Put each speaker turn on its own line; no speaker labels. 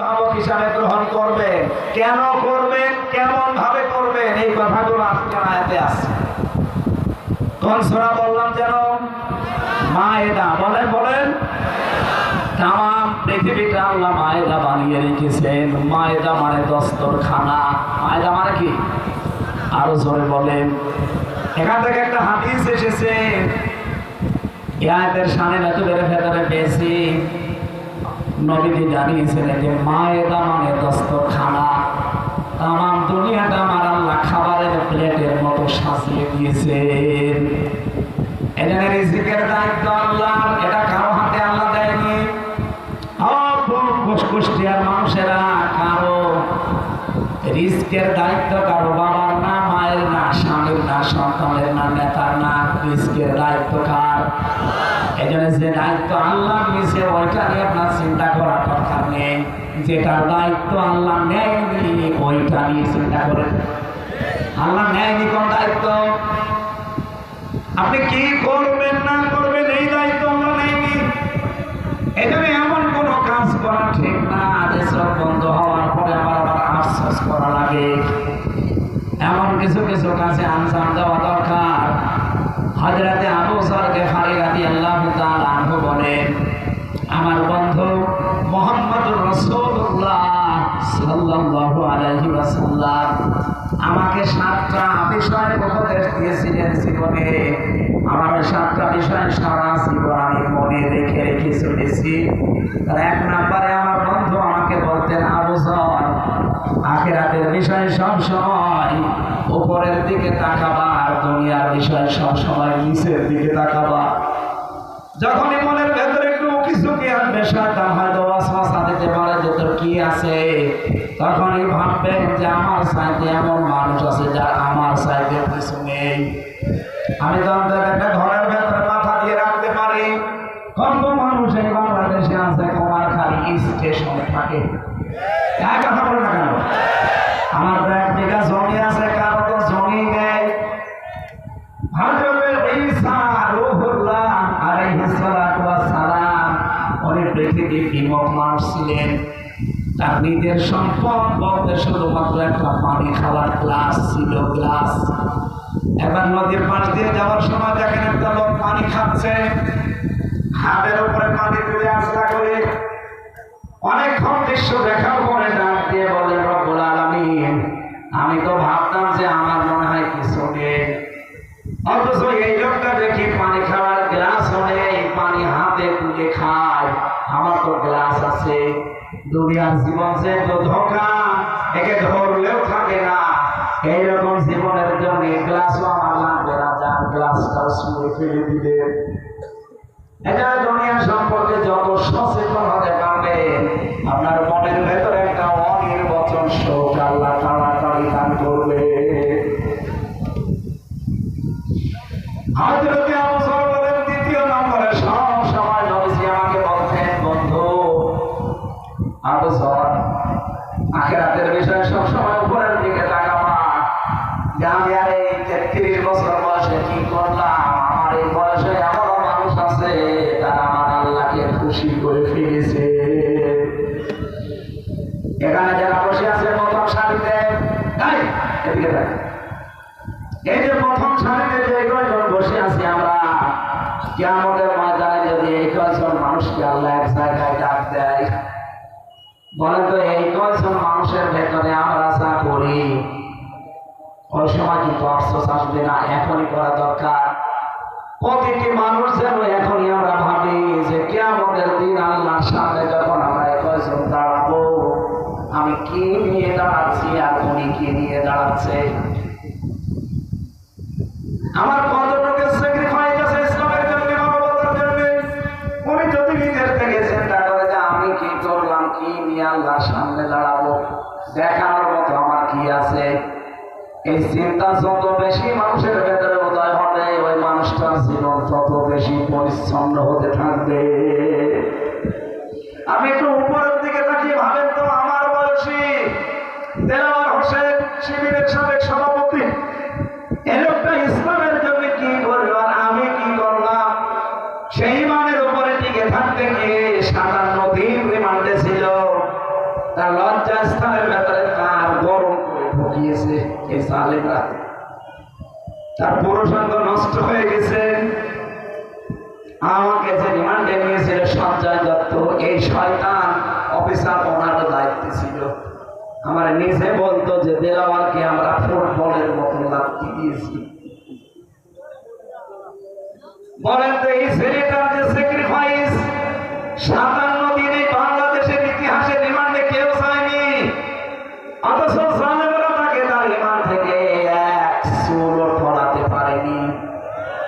অভিভাবক হিসাবে গ্রহণ করবেন, কেন করবেন, কেমন ভাবে করবেন, এই কথাগুলো আজকে আয়াতে আছে। কোন সূরা বললাম যেন? মায়েদা। বলেন বলেন। তাম পৃথিবীটা আল্লাহ মায়েদা বানিয়ে রেখেছেন। মায়েদা মানে দস্তরখানা। মায়েদা মানে কি? আরো জোরে বলেন। এখান থেকে একটা হাদিস এসেছে, আয়াতের শানে নতুনের ভেতরে পেয়েছি। নবীজি জানিয়েছিলেন যে মায়েদা মানে দস্তরখানা। তাম দুনিয়াটা আমার আল্লাহ খাবারের প্লেটের মতো সাজিয়ে দিয়েছেন। এখানে রিজিকের দায়িত্ব আল্লাহর, এটা কারো হাতে আল্লাহ দেয়নি। কুষ্টিয়ার মানুষেরা কারো রিজিকের দায়িত্ব কারো বাবার না, মায়ের না, স্বামীর না, সন্তানের না, নেতার না। রিজিকের দায়িত্ব কার? এজন্য যে দায়িত্ব আল্লাহ নিয়েছে ওইটা নিয়ে আপনার চিন্তা করার দরকার নেই। যেটার দায়িত্ব আল্লাহ নেয়নি ওইটা নিয়ে চিন্তা করেন। আল্লাহ নেয়নি কোন দায়িত্ব? আপনি কি করবেন না করবেন এই দায়িত্ব আল্লাহ নেয়নি। এখানে এমন কোন কাজ করা ঠিক না যে সব বন্ধ হওয়ার পরে আবার আফসোস করা লাগে। এমন কিছু কিছু কাজে আঞ্জাম দেওয়া দরকার। হযরতে আবু যর গিফারী রাদিয়াল্লাহু তাআলা আনহু বলেন, আমার বন্ধু মুহাম্মদুর রাসূলুল্লাহ সাল্লাল্লাহু আলাইহি ওয়াসাল্লাম আমাকে 7টা বিষয় উপদেশ দিয়েছিলেন জীবনে। আমার 7টা বিষয় সারা জীবন আমি মনে রেখে রেখে চলেছি। তার 1 নম্বরে আমার বন্ধু আমাকে বলতেন, আবু যর আখিরাতের বিষয় সব সময় উপরের দিকে তাকাবা, আর দুনিয়ার বিষয় সব সময় নিচের দিকে তাকাবা। যখনই মনের ভেতরে একটু কিছু কি আসবে, শয়তান হয়তো ওয়াসওয়াসা দিতে পারে যে তোর কি আছে, তখনই ভাববেন যে আমার চাইতে এমন মানুষ আছে যার আমার চাইতে কিছু নেই। আমি তো একটা ঘরের ভেতরে মাথা দিয়ে রাখতে পারি, কত মানুষ এই বাংলাদেশে আছে কুমারখালী স্টেশনে থাকে। এক কথা বলে না কেন? আমার তো 1 বিঘা জমি আছে, কারো তো জমি নেই। হযরত ঈসা রূহুল্লাহ আলাইহিস সালাতু ওয়াস সালাম উনি পৃথিবীর বিমুখ মানুষ ছিলেন। তার নিজের সম্পদ বলতে শুধুমাত্র একটা পানি খাওয়ার গ্লাস ছিল, গ্লাস। এবার নদীর পাশ দিয়ে যাওয়ার সময় দেখেন একটা লোক পানি খাচ্ছে, হাতের উপরে পানি তুলে আসলা করে। অনেকক্ষণ দৃশ্য দেখার পরে ডাক দিয়ে বলেন, রব্বুল আলামিন, আমি তো ভাবতাম যে আমার মনে হয় কিছু নেই, অথচ এই লোকটা দেখি পানি খাওয়ার গ্লাস নেই, পানি হাতে তুলে খায়, আমার তো গ্লাস আছে। দুনিয়ার জীবন যে তো ধোঁকা, একে ধরলেও থাকে না। এইরকম জীবনের জন্য গ্লাসও আমার লাগবে না, যার গ্লাসটা ছুঁড়ে ফেলে দিলে। এটা দুনিয়া সম্পর্কে যত সচেতন হতে পারবেন, আপনার মনের ভেতরে একটা অনির্বচন শোক আল্লাহ তাড়াতাড়ি দান করবে। হযরতে আবু যর বলেন, 2য় নম্বরে সব সময় নবীজি আমাকে বলতেন, বন্ধু আবু যর আখিরাতের বিষয়ে সব সময় উপরের দিকে তাকাবা। যে আমি আর এই 33 বছর বয়সে কি করলাম, আমার এই বয়সে এমন মানুষ আছে তারা আমার আল্লাহকে খুশি করে ফেলেছে। এখানে যারা বসে আছে প্রথম সারিতে, এদিকে দেখ, এই যে প্রথম সারিতে যে কয়জন বসে আছি আমরা, কিয়ামতের ময়দানে যদি এই কয়জন মানুষকে আল্লাহ এক জায়গায় ডাক দেয়, বলেন তো এই কয়জন মানুষের ভেতরে আমরা যা করি ওই সময় কিন্তু আফসোস আসবে না? এখনই করা দরকার। প্রতিটি মানুষ যেন এখনই আমরা ভাবি যে কিয়ামতের দিন আল্লাহর সামনে যখন আমরা এই কয়জন দাঁড়াবো, আমি কি নিয়ে দাঁড়াচ্ছি আর উনি কি নিয়ে দাঁড়াচ্ছে। আমার কতটুকু স্যাক্রিফাইস আছে ইসলামের জন্য, মানবতার জন্য। উনি যদি নিজের থেকে চিন্তা করে যে আমি কি করলাম, কি নিয়ে আল্লাহর সামনে দাঁড়াবো, দেখানোর মতো আমার কি আছে, এই চিন্তা যত বেশি মানুষের ভেতরে উদয় হবে, ওই মানুষটার জীবন তত বেশি পরিচ্ছন্ন হতে থাকবে। আমি একটু উপরের দিকে তাকিয়ে ভাবেন তো, আমার বয়সী দেলোয়ার হোসেন শিবিরের সাবেক সভাপতি, এই লোকটা ইসলামের জন্য কি করলো আর আমি কি করলাম। সেই মানের উপরে টিকে থাকতে গিয়ে 57 দিন রিমান্ডে ছিল। তার লজ্জাস্থানের ভেতরে তার গরম করে ঢুকিয়েছে এই জালেমরা। তার পুরুষাঙ্গ নষ্ট হয়ে গেছে। আমাকে যে রিমান্ডে নিয়েছিল সঞ্জয় দত্ত, এই শয়তান অফিসার ওনার দায়িত্ব ছিল। আমার নিজে বলতো যে দেলাওয়ারকে আমরা ফুটবলের মতো লাথি দিয়েছি। বলেন তো এই ছেলেটার যে স্যাক্রিফাইস, 7